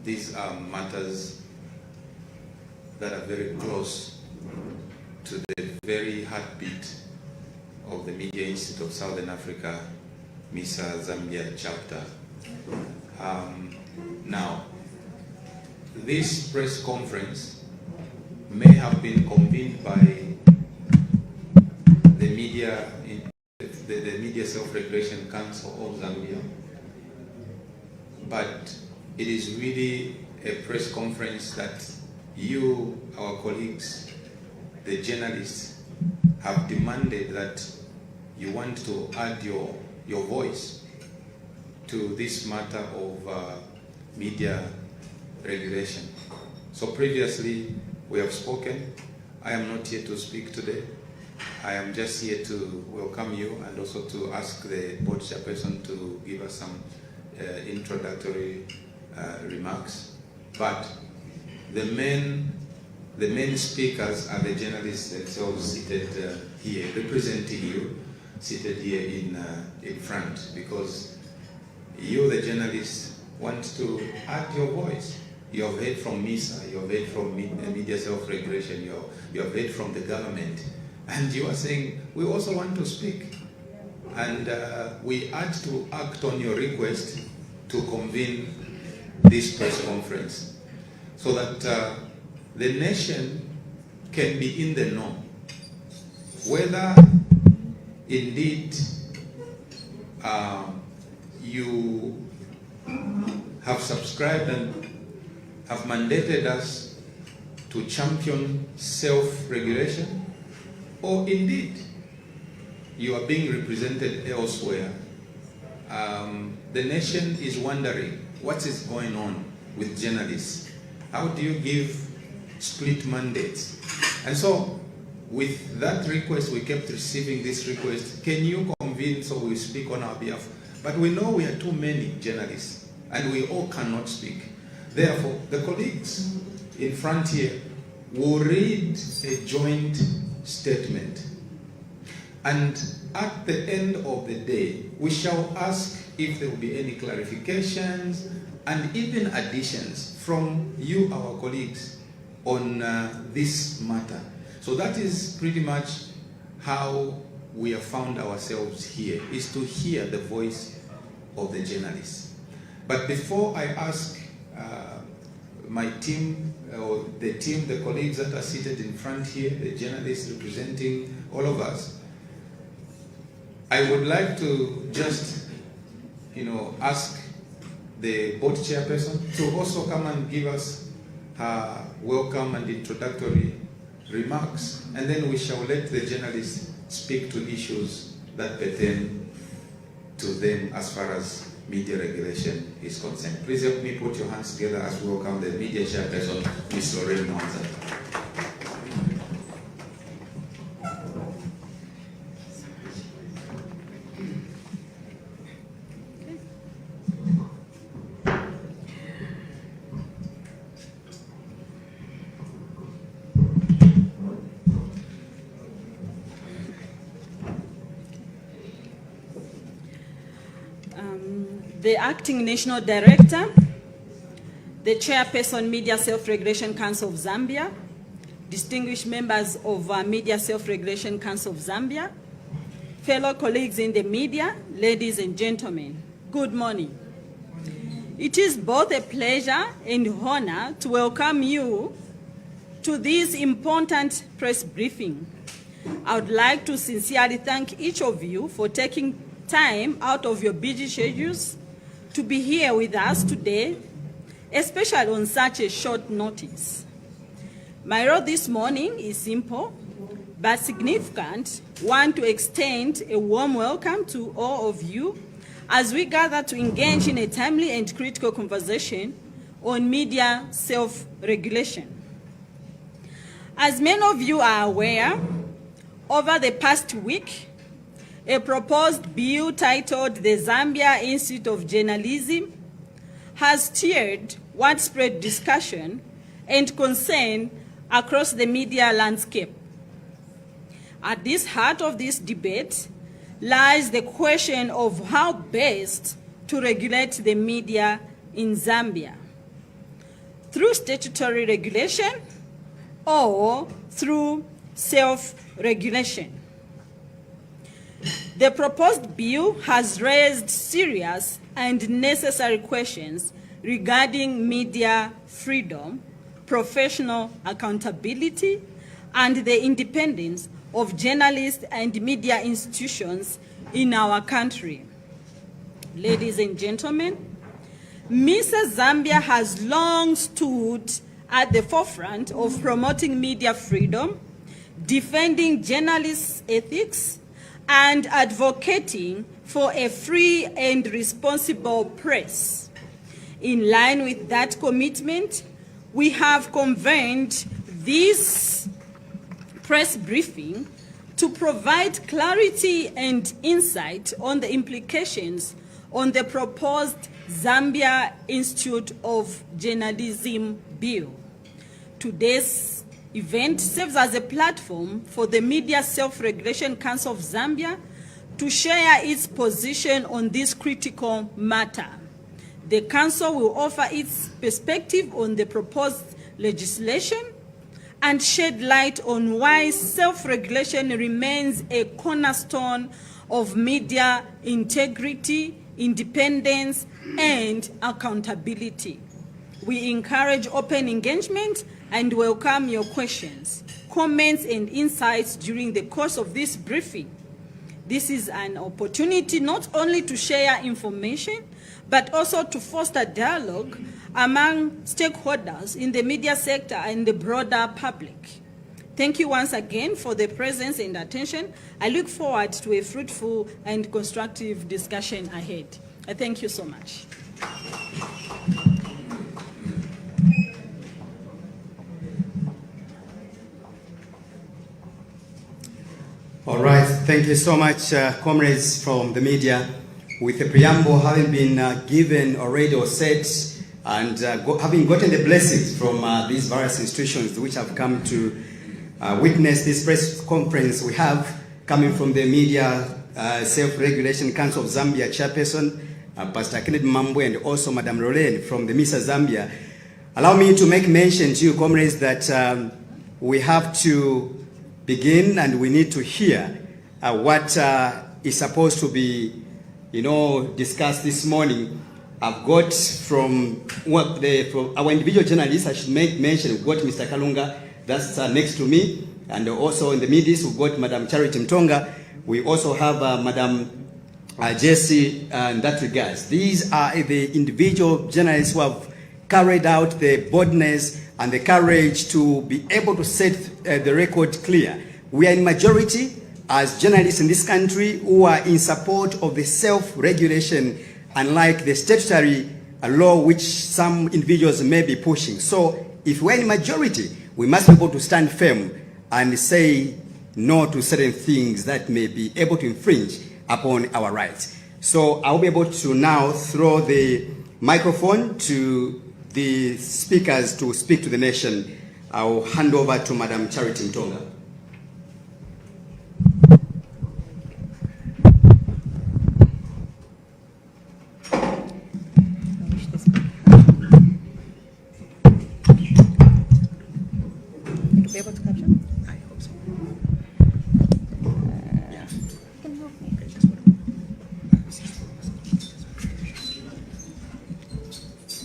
these are matters that are very close to the very heartbeat of the Media Institute of Southern Africa, MISA Zambia chapter. Now, this press conference may have been convened by the Media Self-Regulation Council of Zambia, but it is really a press conference that you, our colleagues, the journalists, have demanded that you want to add your voice to this matter of media regulation. So previously we have spoken. I am not here to speak today. I am just here to welcome you and also to ask the board chairperson to give us some introductory remarks. But the main speakers are the journalists themselves seated here, representing you, seated here in front, because you, the journalists, want to add your voice. You have heard from MISA, you have heard from Media Self-Regulation, you have heard from the government, and you are saying, we also want to speak. And we had to act on your request to convene this press conference so that the nation can be in the know whether indeed you have subscribed and have mandated us to champion self-regulation, or indeed you are being represented elsewhere. The nation is wondering what is going on with journalists. How do you give split mandates? And so with that request, we kept receiving this request, can you convene so we speak on our behalf? But we know we are too many journalists and we all cannot speak. Therefore, the colleagues in front here will read a joint statement. And at the end of the day, we shall ask if there will be any clarifications and even additions from you, our colleagues, on this matter. So that is pretty much how we have found ourselves here, is to hear the voice of the journalists. But before I ask my team, or the team, the colleagues that are seated in front here, the journalists representing all of us, I would like to just, ask the board chairperson to also come and give us her welcome and introductory remarks, and then we shall let the journalists speak to issues that pertain to them as far as media regulation is concerned. Please help me put your hands together as we welcome the media chairperson, Ms. Lorraine Mwanza. The Acting National Director, the Chairperson, Media Self-Regulation Council of Zambia, distinguished members of Media Self-Regulation Council of Zambia, fellow colleagues in the media, ladies and gentlemen, good morning. It is both a pleasure and honor to welcome you to this important press briefing. I would like to sincerely thank each of you for taking time out of your busy schedules to be here with us today, especially on such a short notice. My role this morning is simple but significant. I want to extend a warm welcome to all of you as we gather to engage in a timely and critical conversation on media self-regulation. As many of you are aware, over the past week, a proposed bill titled the Zambia Institute of Journalism has stirred widespread discussion and concern across the media landscape. At the heart of this debate lies the question of how best to regulate the media in Zambia. through statutory regulation or through self-regulation. The proposed bill has raised serious and necessary questions regarding media freedom, professional accountability, and the independence of journalists and media institutions in our country. Ladies and gentlemen, MISA Zambia has long stood at the forefront of promoting media freedom, defending journalists' ethics, and advocating for a free and responsible press. In line with that commitment, we have convened this press briefing to provide clarity and insight on the implications on the proposed Zambia Institute of Journalism Bill. Today's event serves as a platform for the Media Self-Regulation Council of Zambia to share its position on this critical matter. The Council will offer its perspective on the proposed legislation and shed light on why self-regulation remains a cornerstone of media integrity, independence, and accountability. We encourage open engagement and welcome your questions, comments, and insights during the course of this briefing. This is an opportunity not only to share information, but also to foster dialogue among stakeholders in the media sector and the broader public. Thank you once again for the presence and attention. I look forward to a fruitful and constructive discussion ahead. I thank you so much. All right, thank you so much, comrades from the media. With the preamble having been given already or said, and having gotten the blessings from these various institutions which have come to witness this press conference we have coming from the Media Self-Regulation Council of Zambia Chairperson, Pastor Kenneth Mambwe, and also Madam Rolene from the MISA Zambia. Allow me to make mention to you, comrades, that we have to begin and we need to hear what is supposed to be, discussed this morning. I've got from our individual journalists, I should make mention, we've got Mr. Kalunga, that's next to me, and also in the midst, we've got Madam Charity Mtonga. We also have Madam Jessie in that regards. These are the individual journalists who have carried out the boldness and the courage to be able to set the record clear. We are in majority as journalists in this country who are in support of the self-regulation, unlike the statutory law which some individuals may be pushing. So if we're in majority, we must be able to stand firm and say no to certain things that may be able to infringe upon our rights. So I'll be able to now throw the microphone to the speakers to speak to the nation. I'll hand over to Madam Charity Mtonga. Be able to capture? I hope so. Yeah. Can you help me?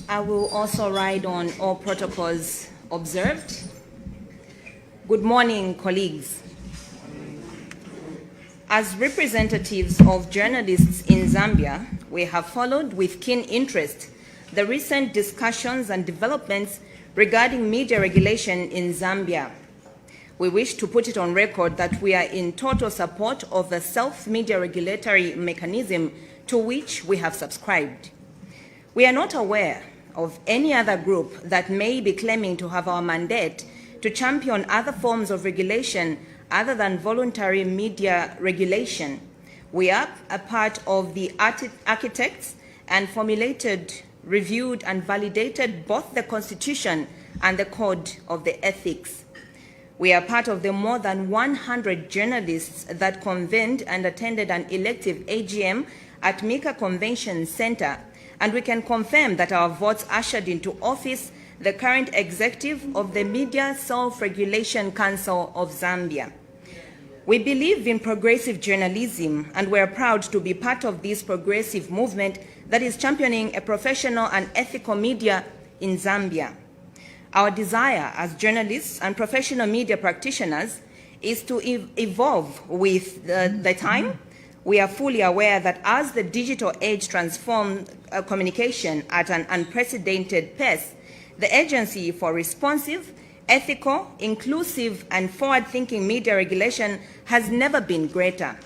I will also ride on all protocols observed. Good morning, colleagues. As representatives of journalists in Zambia, we have followed with keen interest the recent discussions and developments regarding media regulation in Zambia. We wish to put it on record that we are in total support of the self-media regulatory mechanism to which we have subscribed. We are not aware of any other group that may be claiming to have our mandate to champion other forms of regulation other than voluntary media regulation. We are a part of the architects and formulated, reviewed, and validated both the Constitution and the Code of the Ethics. We are part of the more than 100 journalists that convened and attended an elective AGM at Mika Convention Center, and we can confirm that our votes ushered into office the current executive of the Media Self-Regulation Council of Zambia. We believe in progressive journalism, and we're proud to be part of this progressive movement that is championing a professional and ethical media in Zambia. Our desire as journalists and professional media practitioners is to evolve with the time. We are fully aware that as the digital age transforms communication at an unprecedented pace, the Agency for Responsive, Ethical, Inclusive, and Forward-Thinking Media Regulation has never been greater.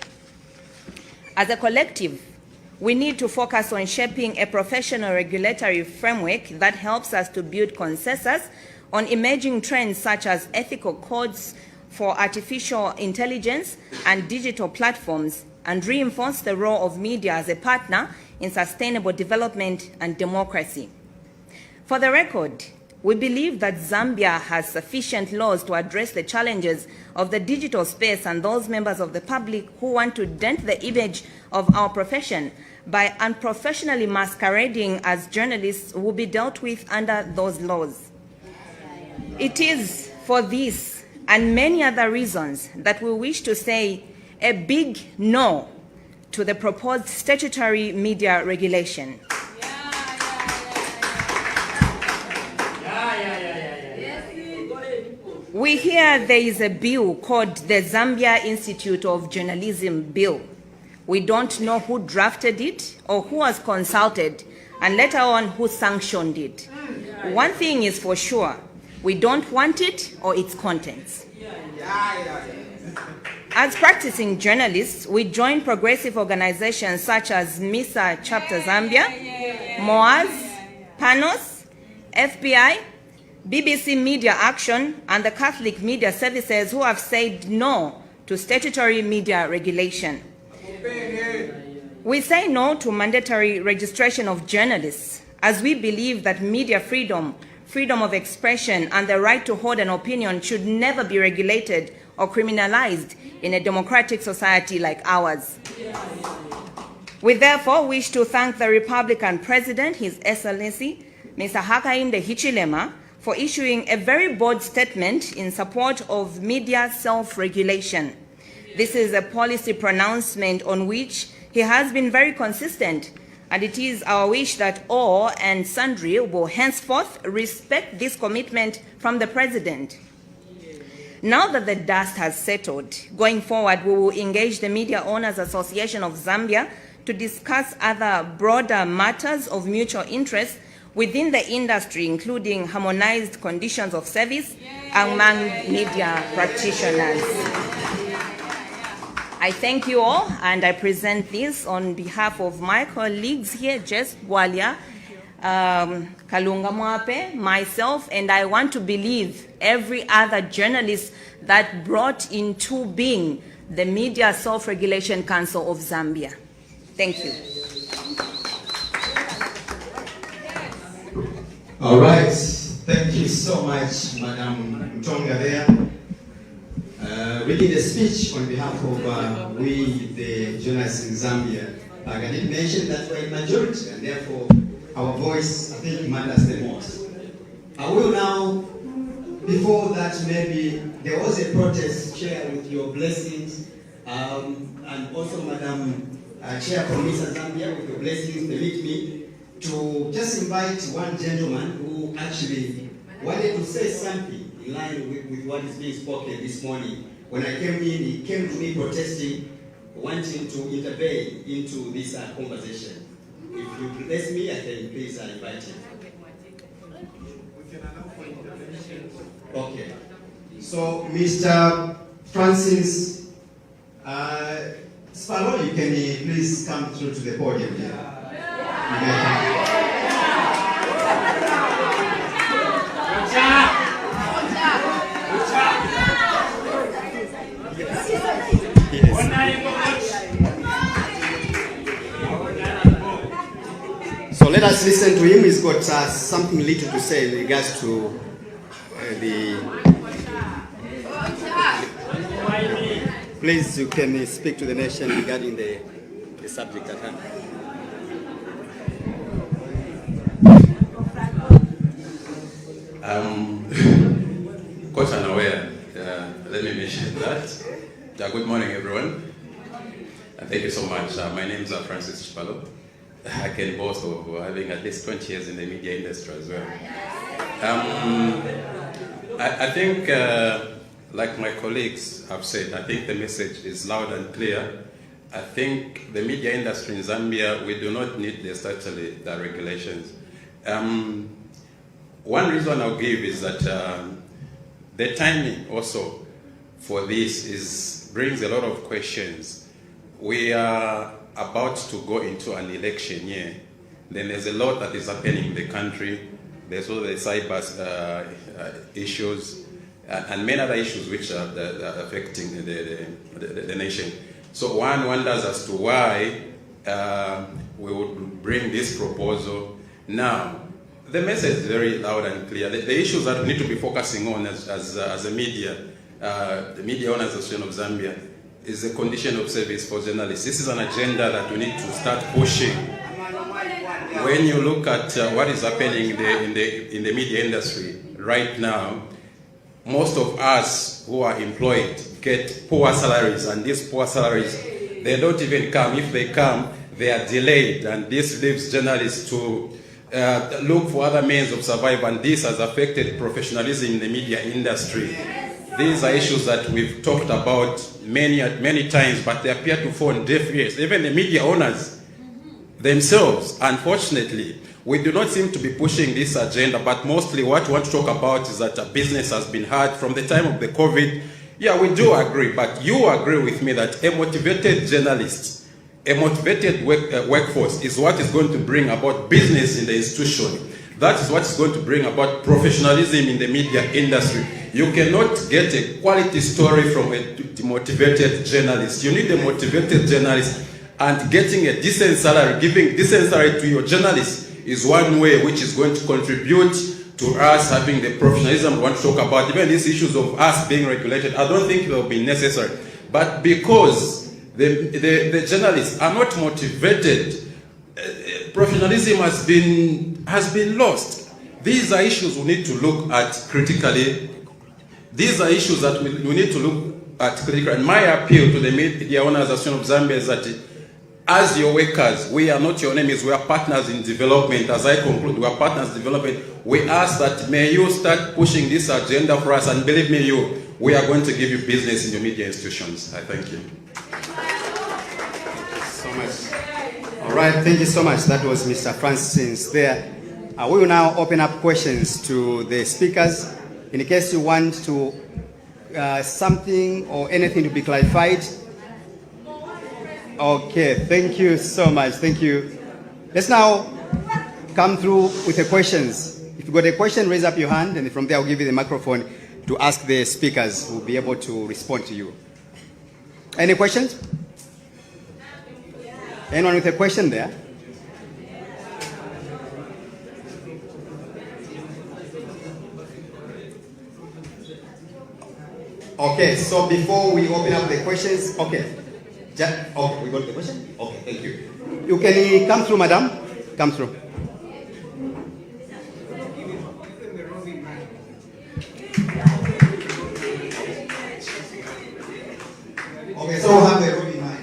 As a collective, we need to focus on shaping a professional regulatory framework that helps us to build consensus on emerging trends such as ethical codes for artificial intelligence and digital platforms, and reinforce the role of media as a partner in sustainable development and democracy. For the record, we believe that Zambia has sufficient laws to address the challenges of the digital space, and those members of the public who want to dent the image of our profession by unprofessionally masquerading as journalists will be dealt with under those laws. It is for this and many other reasons that we wish to say a big no to the proposed statutory media regulation. We hear there is a bill called the Zambia Institute of Journalism Bill. We don't know who drafted it or who was consulted, and later on who sanctioned it. One thing is for sure, we don't want it or its contents. As practicing journalists, we join progressive organizations such as MISA Chapter Zambia, MOAZ, PANOS, FBI, BBC Media Action, and the Catholic Media Services, who have said no to statutory media regulation. We say no to mandatory registration of journalists, as we believe that media freedom, freedom of expression, and the right to hold an opinion should never be regulated or criminalized in a democratic society like ours. We therefore wish to thank the Republican President, His Excellency, Mr. Hakainde Hichilema, for issuing a very bold statement in support of media self-regulation. This is a policy pronouncement on which he has been very consistent, and it is our wish that all and sundry will henceforth respect this commitment from the President. Now that the dust has settled, going forward we will engage the Media Owners Association of Zambia to discuss other broader matters of mutual interest within the industry, including harmonized conditions of service among media practitioners. I thank you all, and I present this on behalf of my colleagues here, Jess Bwalia, Kalunga Mwape, myself, and I want to believe every other journalist that brought into being the Media Self-Regulation Council of Zambia. Thank you. All right, thank you so much, Madam Mtonga there. Reading the speech on behalf of we, the journalists in Zambia, I did mention that we're in majority, and therefore our voice, I think, matters the most. I will now, before that, maybe there was a protest, Chair, with your blessings, and also Madam Chair from MISA Zambia, with your blessings, permit me to just invite one gentleman who actually wanted to say something in line with what is being spoken this morning. When I came in, he came to me protesting, wanting to intervene into this conversation. If you bless me, I can please invite him. Okay. So, Mr. Francis Spallo, you can please come through to the podium here. So let us listen to him. He's got something little to say in regards to Please, you can speak to the nation regarding the subject at hand. Quite unaware, let me mention that. Good morning, everyone. Thank you so much. My name is Francis Chipalo. I can boast of having at least 20 years in the media industry as well. I think, like my colleagues have said, I think the message is loud and clear. I think the media industry in Zambia, we do not need the statutory regulations. One reason I'll give is that the timing also for this brings a lot of questions. We are about to go into an election year. Then there's a lot that is happening in the country. There's also the cyber issues and many other issues which are affecting the nation. So one wonders as to why we would bring this proposal now. The message is very loud and clear. The issues that we need to be focusing on as a media, the Media Owners Association of Zambia, is the condition of service for journalists. This is an agenda that we need to start pushing. When you look at what is happening in the media industry right now, most of us who are employed get poor salaries, and these poor salaries, they don't even come. If they come, they are delayed, and this leaves journalists to look for other means of survival, and this has affected professionalism in the media industry. These are issues that we've talked about many times, but they appear to fall on deaf ears. Even the media owners themselves, unfortunately, we do not seem to be pushing this agenda, but mostly what we want to talk about is that business has been hard from the time of the COVID. Yeah, we do agree, but you agree with me that a motivated journalist, a motivated workforce is what is going to bring about business in the institution. That is what is going to bring about professionalism in the media industry. You cannot get a quality story from a motivated journalist. You need a motivated journalist, and getting a decent salary, giving decent salary to your journalists is one way which is going to contribute to us having the professionalism we want to talk about. Even these issues of us being regulated, I don't think they will be necessary. But because the journalists are not motivated, professionalism has been lost. These are issues we need to look at critically. These are issues that we need to look at critically. And my appeal to the Media Owners Association of Zambia is that as your workers, we are not your enemies, we are partners in development. As I conclude, we are partners in development. We ask that may you start pushing this agenda for us, and believe me, we are going to give you business in your media institutions. I thank you. So much. All right, thank you so much. That was Mr. Francis there. We will now open up questions to the speakers. In case you want to something or anything to be clarified. Okay, thank you so much. Thank you. Let's now come through with the questions. If you've got a question, raise up your hand, and from there I'll give you the microphone to ask the speakers who will be able to respond to you. Any questions? Anyone with a question there? Okay, so before we open up the questions, okay, we got the question? Okay, thank you. You can come through, madam. Come through. Okay, so we'll have the room in mind.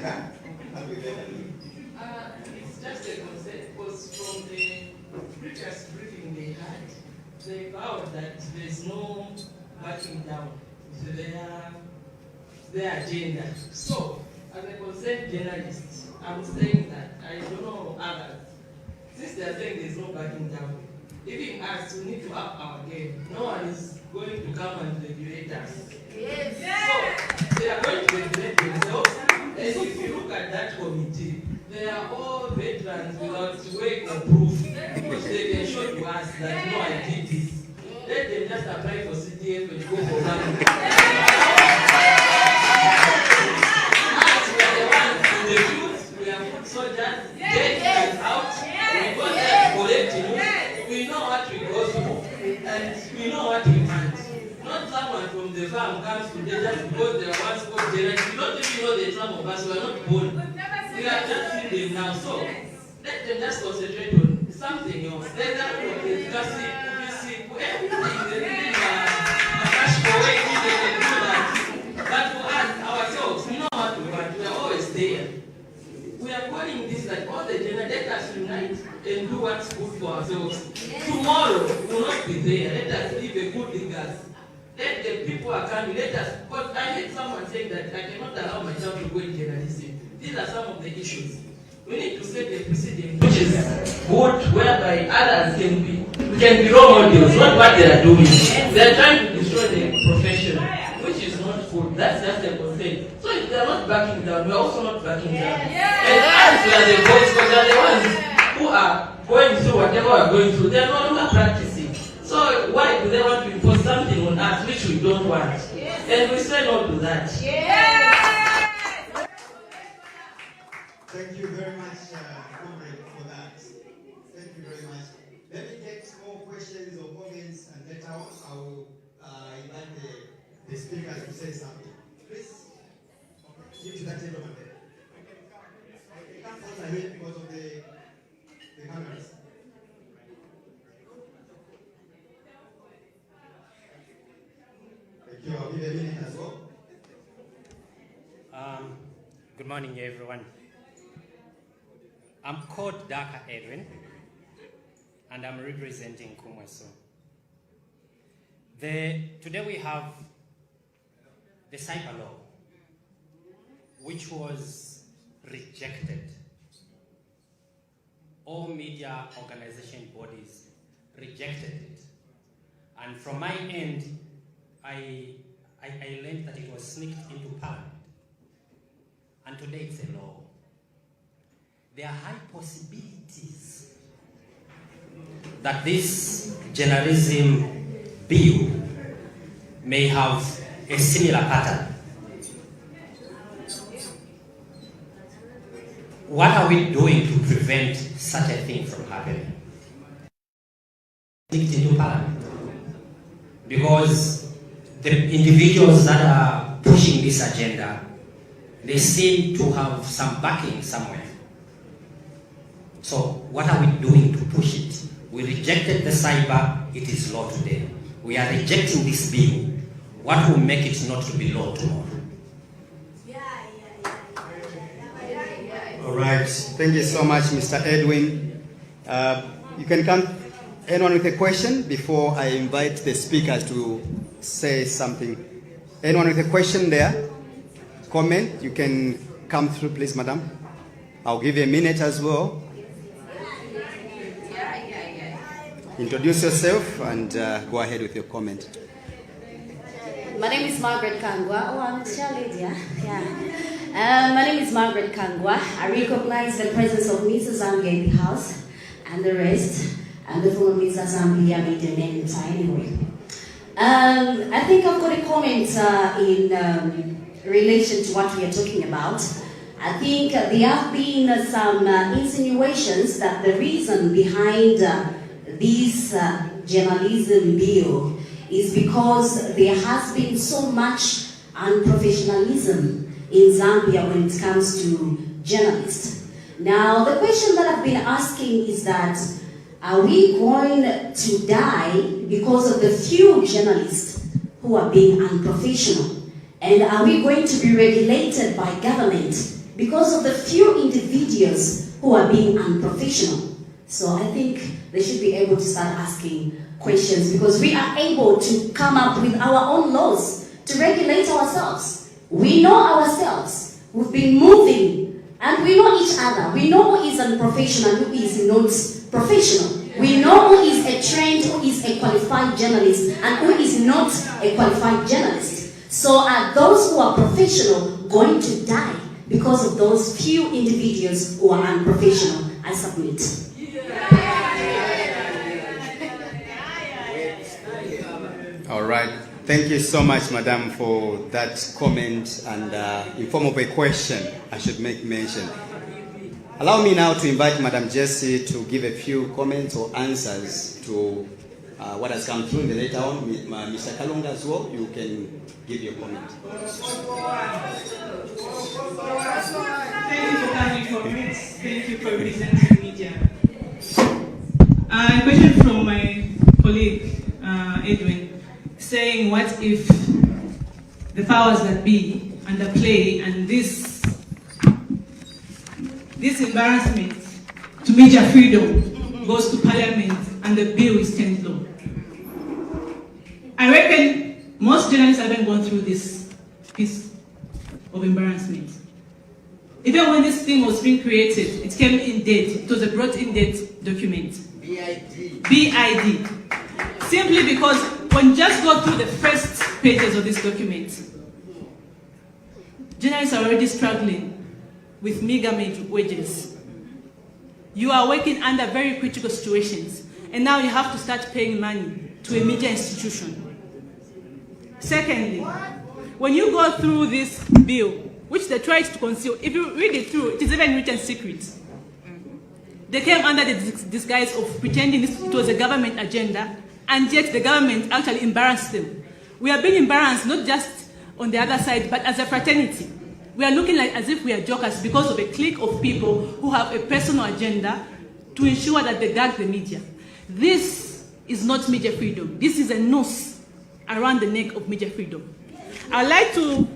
It's just a concept, because from the previous briefing they had, they vowed that there's no backing down to their agenda. So, as a concerned journalist, I'm saying that I don't know others. Since they're saying there's no backing down, even us, we need to up our game. No one is going to come and regulate us. Yes. So, they are going to regulate themselves. And if you look at that committee, they are all veterans without way of proof, which they can show to us that no, I did this. Let them just apply for CDF and go for money. Soldiers, get us out, we go there collecting, we know what we go through, and we know what we want. Not someone from the farm comes today just because they are once called journalists. We don't even know the some of us, we are not born. We are just seeing them now, so let them just concentrate on something else. Let them discuss it, everything. do what's good for ourselves. Tomorrow we will not be there. Let us leave a good legacy. Let the people are coming. Let us. But I heard someone saying that I cannot allow my child to go in journalism. These are some of the issues. We need to set a precedent which is good, whereby others can be role models, not what they are doing. They are trying to destroy the profession, which is not good. That's just a concern. So if they are not backing down, we are also not backing down. And as we are the voice, because they are the ones who are going through whatever we are going through, they are no longer practicing. So why do they want to impose something on us which we don't want? And we say no to that. Thank you very much, comrade, for that. Thank you very much. Let me get more questions or comments, and later on I will invite the speakers to say something. Please, give to that gentleman there. Okay, can't put ahead because of the cameras. Thank you. I'll give a minute as well. Good morning, everyone. I'm called Daka Edwin, and I'm representing Kumweso. Today we have the cyber law, which was rejected. All media organization bodies rejected it. And from my end, I learned that it was sneaked into Parliament. And today it's a law. There are high possibilities that this journalism bill may have a similar pattern. What are we doing to prevent such a thing from happening? Into Parliament. Because the individuals that are pushing this agenda, they seem to have some backing somewhere. So what are we doing to push it? We rejected the cyber, it is law today. We are rejecting this bill. What will make it not to be law tomorrow? All right. Thank you so much, Mr. Edwin. You can come, anyone with a question before I invite the speakers to say something. Anyone with a question there? Comment? You can come through, please, madam. I'll give you a minute as well. Introduce yourself and go ahead with your comment. My name is Margaret Kangwa. Oh, I'm a chairlady, yeah? My name is Margaret Kangwa. I recognize the presence of MISA Zambia in the house and the rest, and the full MISA Zambia media men anyway. I think I've got a comment in relation to what we are talking about. I think there have been some insinuations that the reason behind this journalism bill is because there has been so much unprofessionalism in Zambia when it comes to journalists. Now, the question that I've been asking is that, are we going to die because of the few journalists who are being unprofessional? And are we going to be regulated by government because of the few individuals who are being unprofessional? So I think they should be able to start asking questions, because we are able to come up with our own laws to regulate ourselves. We know ourselves. We've been moving, and we know each other. We know who is unprofessional, who is not professional. We know who is a trained, who is a qualified journalist, and who is not a qualified journalist. So are those who are professional going to die because of those few individuals who are unprofessional? I submit. All right. Thank you so much, madam, for that comment, and in form of a question, I should make mention. Allow me now to invite Madam Jessie to give a few comments or answers to what has come through in the later on. Mr. Kalunga as well, you can give your comment. Thank you for coming for me. Thank you for representing media. A question from my colleague, Edwin, saying what if the powers that be underplay and this embarrassment to media freedom goes to Parliament and the bill is turned law. I reckon most journalists haven't gone through this piece of embarrassment. Even when this thing was being created, it came in date. It was a brought-in date document. BID. Simply because when you just go through the first pages of this document, journalists are already struggling with meager wages. You are working under very critical situations, and now you have to start paying money to a media institution. Secondly, when you go through this bill, which they tried to conceal, if you read it through, it is even written secret. They came under the disguise of pretending it was a government agenda, and yet the government actually embarrassed them. We are being embarrassed not just on the other side, but as a fraternity. We are looking like as if we are jokers because of a clique of people who have a personal agenda to ensure that they gag the media. This is not media freedom. This is a noose around the neck of media freedom. I'd like to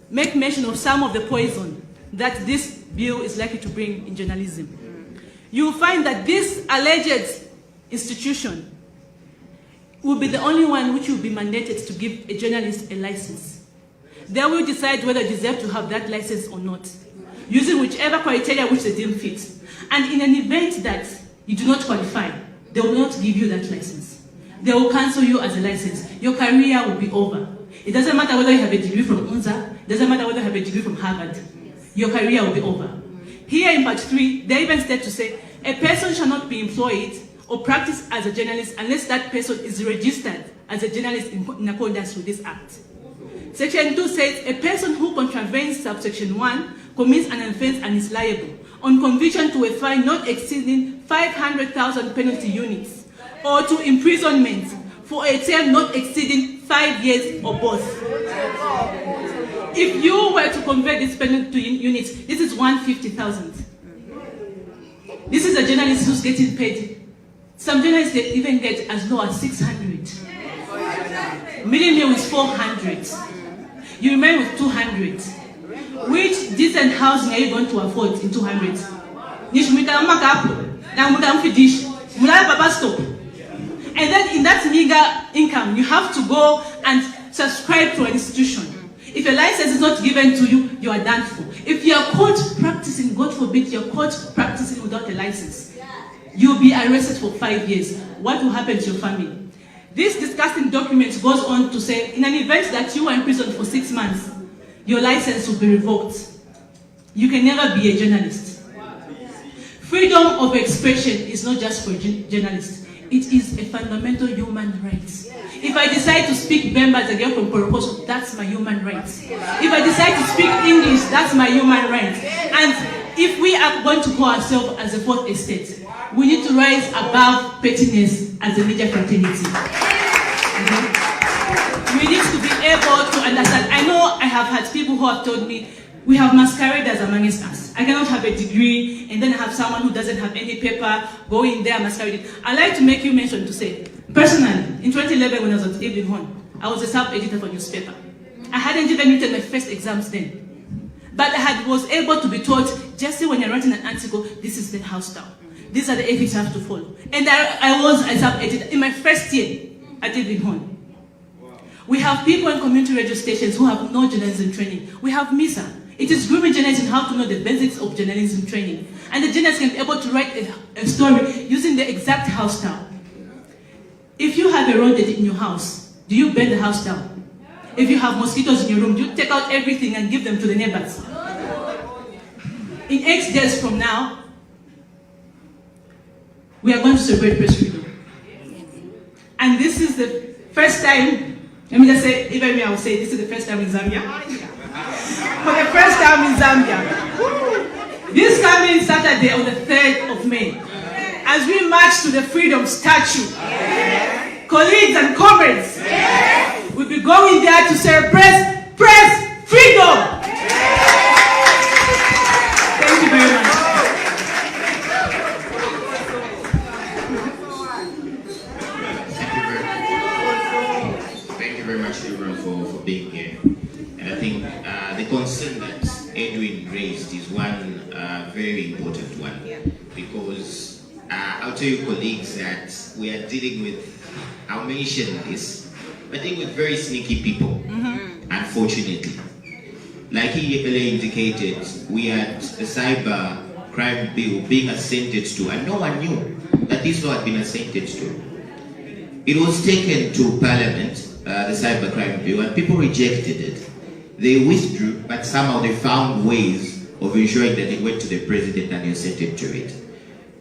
make mention of some of the poison that this bill is likely to bring in journalism. You will find that this alleged institution will be the only one which will be mandated to give a journalist a license. They will decide whether they deserve to have that license or not, using whichever criteria which they deem fit. And in an event that you do not qualify, they will not give you that license. They will cancel you as a license. Your career will be over. It doesn't matter whether you have a degree from UNZA, it doesn't matter whether you have a degree from Harvard. Your career will be over. Here in part 3, they even state to say, a person shall not be employed or practice as a journalist unless that person is registered as a journalist in accordance with this act. Section 2 says, a person who contravenes subsection 1 commits an offense and is liable on conviction to a fine not exceeding 500,000 penalty units or to imprisonment for a term not exceeding 5 years or both. If you were to convert this penalty units, this is 150,000. This is a journalist who's getting paid. Some journalists they even get as low as 600. Median is 400. You remain with 200. Which decent housing are you going to afford in 200? And then in that meager income, you have to go and subscribe to an institution. If a license is not given to you, you are done for. If you are caught practicing, God forbid, you are caught practicing without a license, you'll be arrested for 5 years. What will happen to your family? This disgusting document goes on to say, in an event that you are in prison for 6 months, your license will be revoked. You can never be a journalist. Freedom of expression is not just for journalists. It is a fundamental human right. If I decide to speak Bemba as a girl from Porokoso, that's my human right. If I decide to speak English, that's my human right. And if we are going to call ourselves as a fourth estate, we need to rise above pettiness as a media fraternity. We need to be able to understand. I know I have had people who have told me, we have masqueraders amongst us. I cannot have a degree and then have someone who doesn't have any paper go in there masquerading. I'd like to make you mention to say, personally, in 2011 when I was at Evening Horn, I was a sub-editor for newspaper. I hadn't even written my first exams then. But I was able to be taught, just when you're writing an article, this is the house style. These are the ethics you have to follow. And I was a sub-editor in my first year at Evening Horn. We have people in community radio stations who have no journalism training. We have MISA. It is grooming journalists in how to know the basics of journalism training. And the journalists can be able to write a story using the exact house style. If you have a rodent in your house, do you burn the house down? If you have mosquitoes in your room, do you take out everything and give them to the neighbors? In 8 days from now, we are going to celebrate press freedom. And this is the first time, let me just say, even me, I will say, this is the first time in Zambia. For the first time in Zambia. This coming Saturday on the 3rd of May, as we march to the Freedom Statue, colleagues and comrades, we'll be going there to celebrate press freedom. Thank you very much. Thank you very much, everyone, for being here. And I think the concern that Edwin raised is one very important one, because I'll tell tell you, colleagues, that we are dealing with, I'll mention this, we're dealing with very sneaky people, unfortunately. Like he earlier indicated, we had the cyber crime bill being assented to, and no one knew that this law had been assented to. It was taken to Parliament, the cyber crime bill, and people rejected it. They withdrew, but somehow they found ways of ensuring that it went to the president and he assented to it.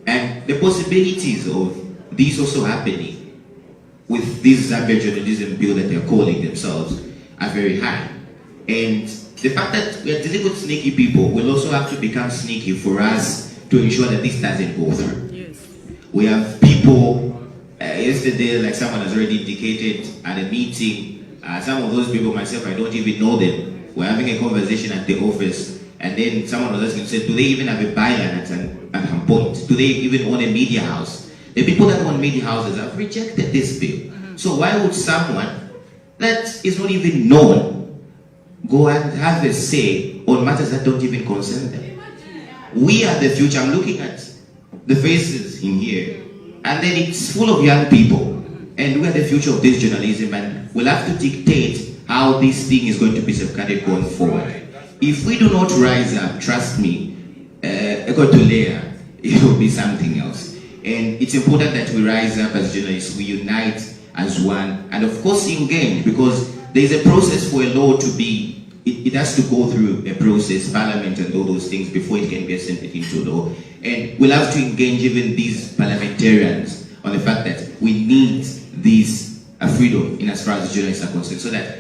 And the possibilities of this also happening with this Zambia journalism bill that they're calling themselves are very high. And the fact that we are dealing with sneaky people will also have to become sneaky for us to ensure that this doesn't go through. Yes. We have people, yesterday, like someone has already indicated at a meeting, some of those people, myself, I don't even know them. We're having a conversation at the office, and then someone was asking, said, do they even have a byline at some point? Do they even own a media house? The people that own media houses have rejected this bill. So why would someone that is not even known go and have a say on matters that don't even concern them? We are the future. I'm looking at the faces in here, and then it's full of young people, and we are the future of this journalism, and we'll have to dictate how this thing is going to be safeguarded going forward. If we do not rise up, trust me, it will be something else. And it's important that we rise up as journalists, we unite as one, and of course engage, because there's a process for a law to be, it has to go through a process, Parliament and all those things before it can be assented into law. And we'll have to engage even these parliamentarians on the fact that we need this freedom in as far as journalists are concerned, so that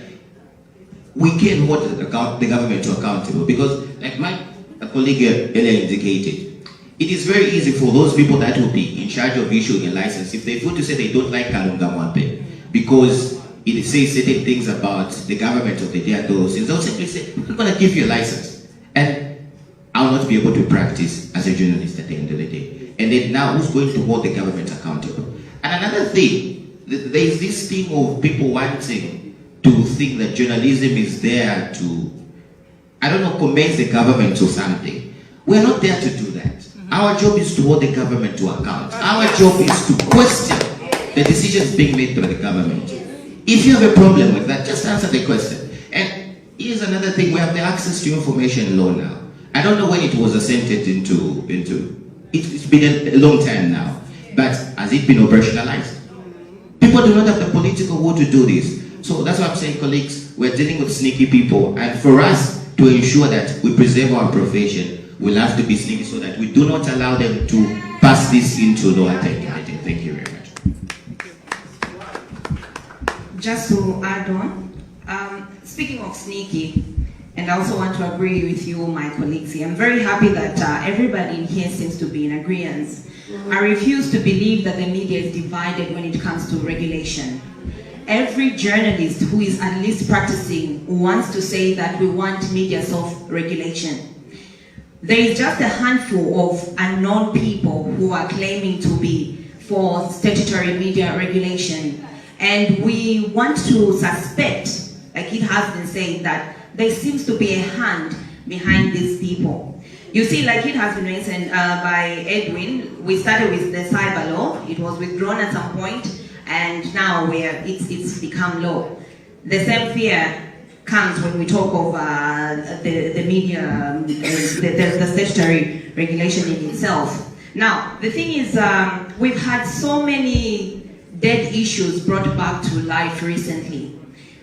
we can hold the government to accountable. Because like my colleague earlier indicated, it is very easy for those people that will be in charge of issuing a license, if they vote to say they don't like Kalunga Mwampe because it says certain things about the government of the day and those things, they'll simply say, I'm going to give you a license, and I'll not be able to practice as a journalist at the end of the day. And then now, who's going to hold the government accountable? And another thing, there's this thing of people wanting to think that journalism is there to, I don't know, commend the government or something. We're not there to do that. Our job is to hold the government to account. Our job is to question the decisions being made by the government. If you have a problem with that, just answer the question. And here's another thing, we have the access to information law now. I don't know when it was assented into it's been a long time now, but has it been operationalized? People do not have the political will to do this. So that's what I'm saying, colleagues, we're dealing with sneaky people, and for us to ensure that we preserve our profession, we'll have to be sneaky so that we do not allow them to pass this into law. Thank you very much. Just to add on, speaking of sneaky, and I also want to agree with you, my colleagues here, I'm very happy that everybody in here seems to be in agreement. I refuse to believe that the media is divided when it comes to regulation. Every journalist who is at least practicing wants to say that we want media self-regulation. There is just a handful of unknown people who are claiming to be for statutory media regulation. And we want to suspect, like it has been said, that there seems to be a hand behind these people. You see, like it has been mentioned by Edwin, we started with the cyber law. It was withdrawn at some point, and now it's become law. The same fear comes when we talk of the media, the statutory regulation in itself. Now, the thing is, we've had so many dead issues brought back to life recently,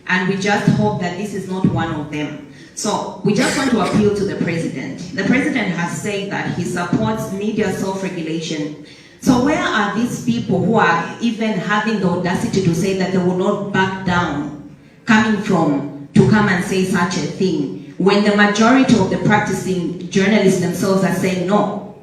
and we just hope that this is not one of them. So we just want to appeal to the president. The president has said that he supports media self-regulation. So where are these people who are even having the audacity to say that they will not back down, coming from, to come and say such a thing, when the majority of the practicing journalists themselves are saying no?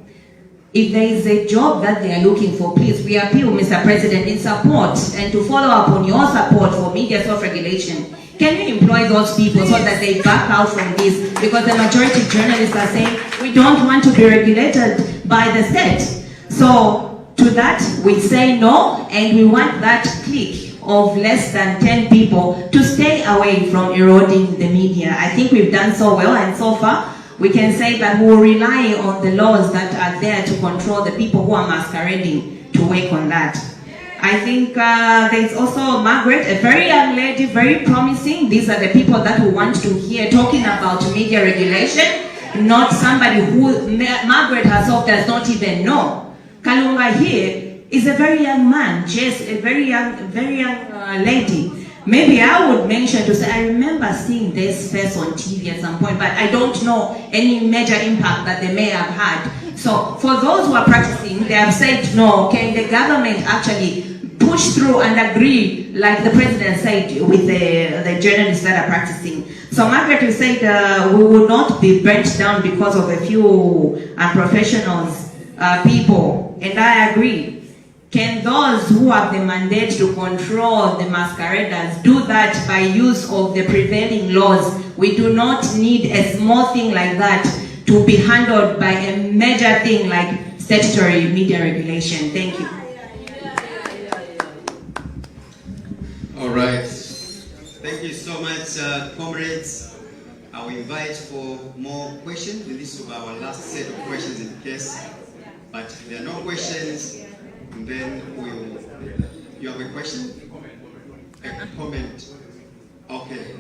If there is a job that they are looking for, please, we appeal, Mr. President, in support and to follow up on your support for media self-regulation. Can you employ those people so that they back out from this? Because the majority of journalists are saying we don't want to be regulated by the state. So to that, we say no, and we want that clique of less than 10 people to stay away from eroding the media. I think we've done so well, and so far, we can say that we will rely on the laws that are there to control the people who are masquerading to work on that. I think there's also Margaret, a very young lady, very promising. These are the people that we want to hear talking about media regulation, not somebody who Margaret herself does not even know. Kalunga here is a very young man, just a very young lady. Maybe I would mention to say, I remember seeing this face on TV at some point, but I don't know any major impact that they may have had. So for those who are practicing, they have said, no, can the government actually push through and agree, like the president said, with the journalists that are practicing? So Margaret, you said we will not be burnt down because of a few unprofessionals, people, and I agree. Can those who have the mandate to control the masqueraders do that by use of the prevailing laws? We do not need a small thing like that to be handled by a major thing like statutory media regulation. Thank you. All right. Thank you so much, comrades. I will invite for more questions. This will be our last set of questions in case. But if there are no questions, then you have a question? A comment? Okay.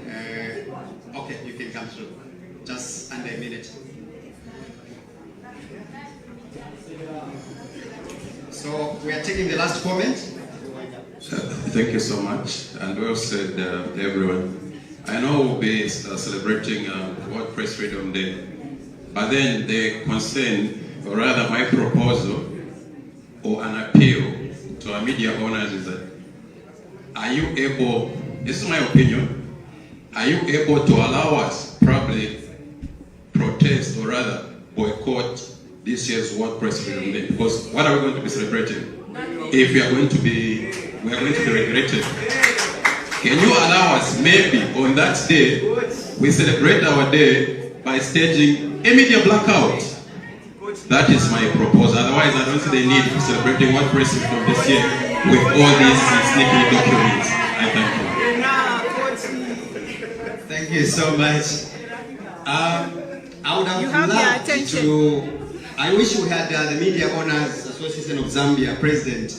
Okay, you can come through. Just under a minute. So we are taking the last comment. Thank you so much, and well said, everyone. I know we'll be celebrating World Press Freedom Day, but then the concern, or rather my proposal, or an appeal to our media owners is that, are you able, this is my opinion, are you able to allow us probably protest, or rather boycott this year's World Press Freedom Day? Because what are we going to be celebrating if we are going to be regulated? Can you allow us, maybe on that day, we celebrate our day by staging a media blackout? That is my proposal. Otherwise, I don't see the need for celebrating World Press Freedom this year with all these sneaky documents. I thank you. Thank you so much. I would have loved to. I wish we had the Media Owners Association of Zambia President,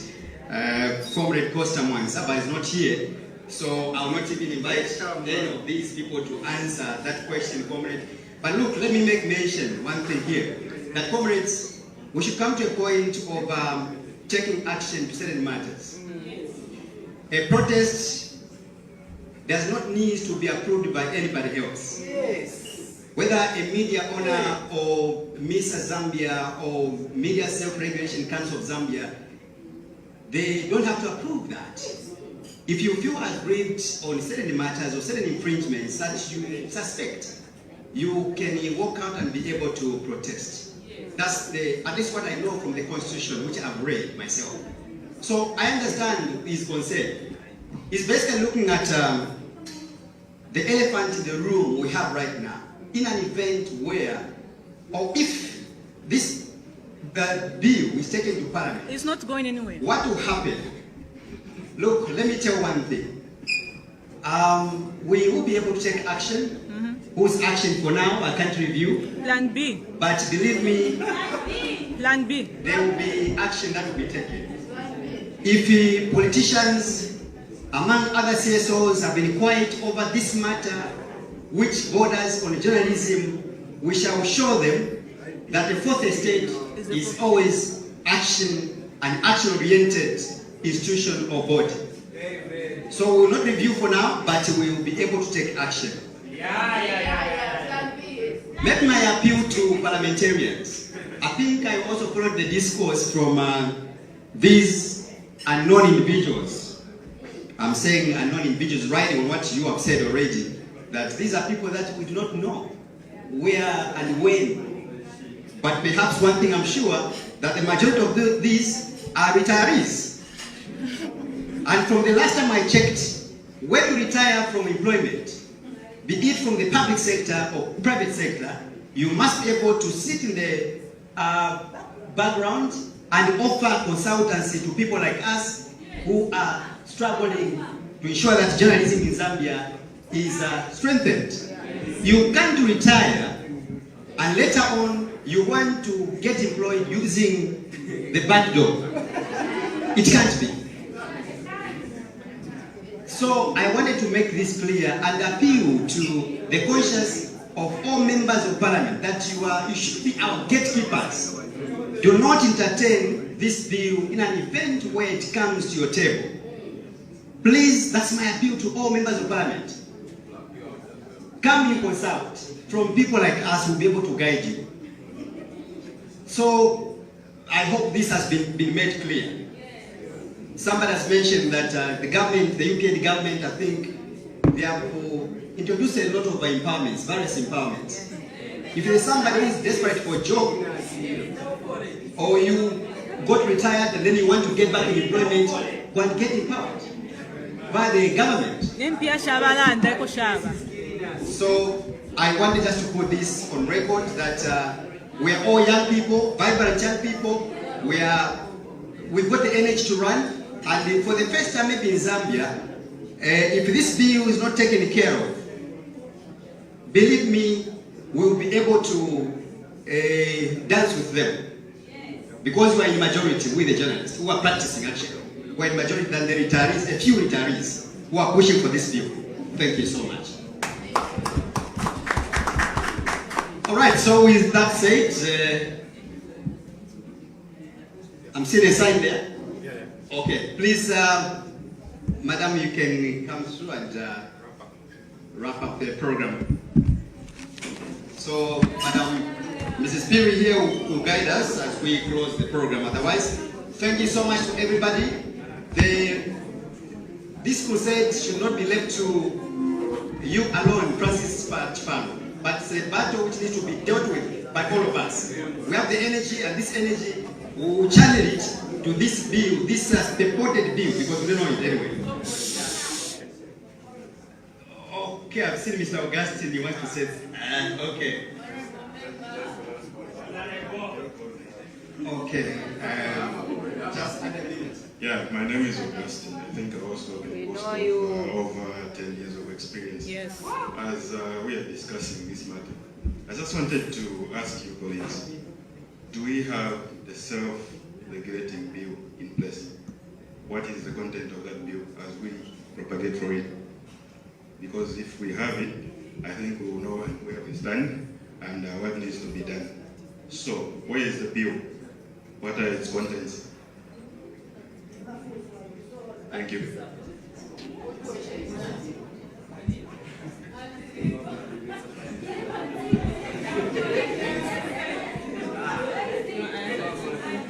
Comrade Costa Mwansa, but he's not here. So I will not even invite any of these people to answer that question, Comrade. But look, let me make mention one thing here. That, comrades, we should come to a point of taking action to certain matters. A protest does not need to be approved by anybody else. Yes. Whether a media owner or MISA Zambia or Media Self-Regulation Council of Zambia, they don't have to approve that. If you feel aggrieved on certain matters or certain infringements that you suspect, you can walk out and be able to protest. That's at least what I know from the Constitution, which I've read myself. So I understand his concern. He's basically looking at the elephant in the room we have right now. In an event where, or if this bill is taken to Parliament, it's not going anywhere. What will happen? Look, let me tell one thing. We will be able to take action. Whose action for now I can't review. Plan B. But believe me, Plan B. There will be action that will be taken. If politicians, among other CSOs, have been quiet over this matter, which borders on journalism, we shall show them that the fourth estate is always action, an action-oriented institution or body. So we will not review for now, but we will be able to take action. Let my appeal to parliamentarians. I think I also followed the discourse from these unknown individuals. I'm saying unknown individuals, writing on what you have said already, that these are people that we do not know where and when. But perhaps one thing I'm sure, that the majority of these are retirees. And from the last time I checked, when you retire from employment, be it from the public sector or private sector, you must be able to sit in the background and offer consultancy to people like us who are struggling to ensure that journalism in Zambia is strengthened. You can't retire and later on you want to get employed using the back door. It can't be. So I wanted to make this clear and appeal to the conscience of all members of parliament that you should be our gatekeepers. Do not entertain this bill in an event where it comes to your table. Please, that's my appeal to all members of parliament. Come and consult from people like us who will be able to guide you. So I hope this has been made clear. Somebody has mentioned that the government, the UK government, I think they have introduced a lot of empowerments, various empowerments. If there's somebody who is desperate for a job, or you got retired and then you want to get back in employment, go and get empowered by the government. So I wanted us to put this on record that we are all young people, vibrant young people. We've got the energy to run. And for the first time maybe in Zambia, if this bill is not taken care of, believe me, we'll be able to dance with them. Because we are in majority with the journalists who are practicing actually. We are in majority than the retirees, a few retirees who are pushing for this bill. Thank you so much. All right, so with that said, I'm seeing a sign there. Okay, please, Madam, you can come through and wrap up the program. So, Madam, Mrs. Peary here will guide us as we close the program. Otherwise, thank you so much to everybody. This crusade should not be left to you alone, Francis Chipano, but it's a battle which needs to be dealt with by all of us. We have the energy, and this energy, we will channel it to this bill, this purported bill, because we don't know it anyway. Okay, I've seen Mr. Augustine, you want to say, okay. Okay, just a minute. Yeah, my name is Augustine. I think I also have over 10 years of experience. Yes. As we are discussing this matter, I just wanted to ask you, colleagues, do we have the self-regulating bill in place? What is the content of that bill as we propagate for it? Because if we have it, I think we will know where we stand and what needs to be done. So, where is the bill? What are its contents? Thank you.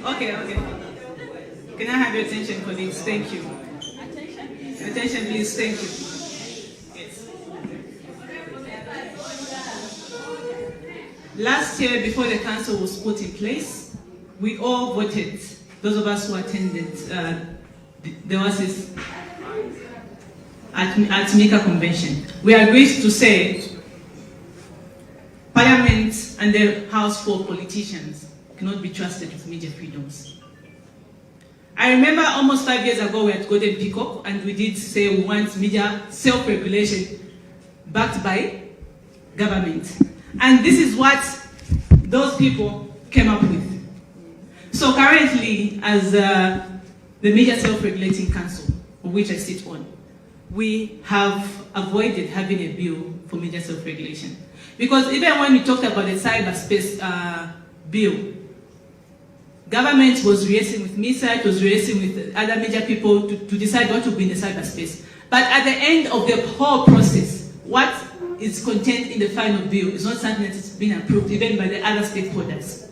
Okay. Can I have your attention, colleagues? Thank you. Attention, please. Thank you. Yes. Last year, before the council was put in place, we all voted. Those of us who attended, there was this at MICA convention. We agreed to say Parliament and the House for politicians cannot be trusted with media freedoms. I remember almost 5 years ago we had Golden Peacock and we did say we want media self-regulation backed by government. And this is what those people came up with. So currently, as the Media Self-Regulating Council, of which I sit on, we have avoided having a bill for media self-regulation. Because even when we talked about the cyberspace bill, government was liaising with MISA, it was liaising with other media people to decide what to be in the cyberspace. But at the end of the whole process, what is contained in the final bill is not something that has been approved even by the other stakeholders.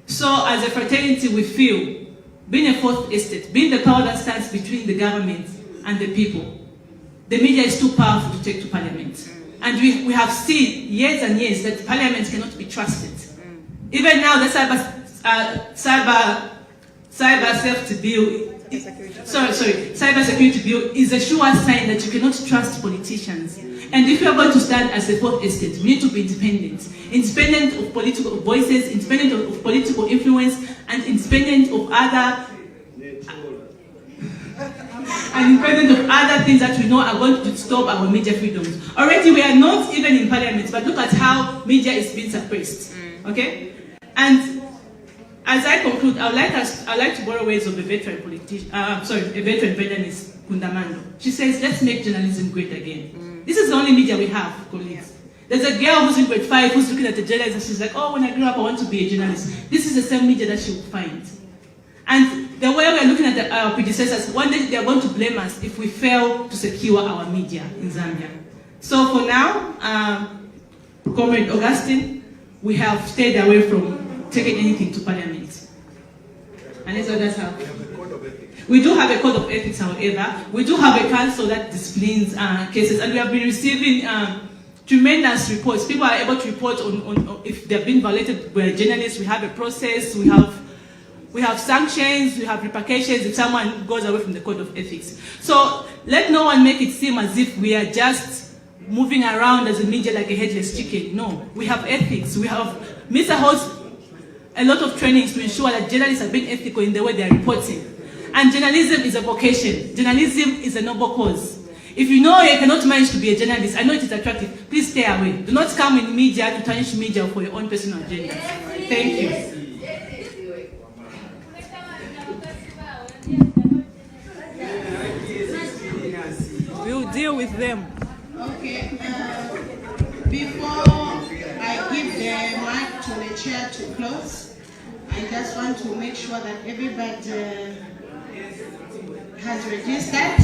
So as a fraternity, we feel, being a fourth estate, being the power that stands between the government and the people, the media is too powerful to take to Parliament. And we have seen years and years that Parliament cannot be trusted. Even now, the cyber safety bill, cyber security bill is a sure sign that you cannot trust politicians. And if you are going to stand as a fourth estate, we need to be independent of political voices, independent of political influence, and independent of other things that we know are going to stop our media freedoms. Already we are not even in Parliament, but look at how media is being suppressed. Okay? And as I conclude, I would like to borrow words of a veteran politician, a veteran journalist, Kundamando. She says, let's make journalism great again. This is the only media we have, colleagues. There's a girl who's in grade 5 who's looking at the journalist and she's like, oh, when I grow up, I want to be a journalist. This is the same media that she will find. And the way we're looking at our predecessors, one day they're going to blame us if we fail to secure our media in Zambia. So for now, Comrade Augustine, we have stayed away from taking anything to Parliament. And as others have. We do have a code of ethics, however. We do have a council that disciplines cases, and we have been receiving tremendous reports. People are able to report on if they've been violated by journalists. We have a process, we have sanctions, we have repercussions if someone goes away from the code of ethics. So let no one make it seem as if we are just moving around as a media like a headless chicken. No, we have ethics. We have, MISA holds a lot of trainings to ensure that journalists are being ethical in the way they are reporting. And journalism is a vocation. Journalism is a noble cause. If you know you cannot manage to be a journalist, I know it is attractive, please stay away. Do not come in media to tarnish media for your own personal agenda. Thank you. We'll deal with them. Okay, before I give the mic to the chair to close, I just want to make sure that everybody has registered.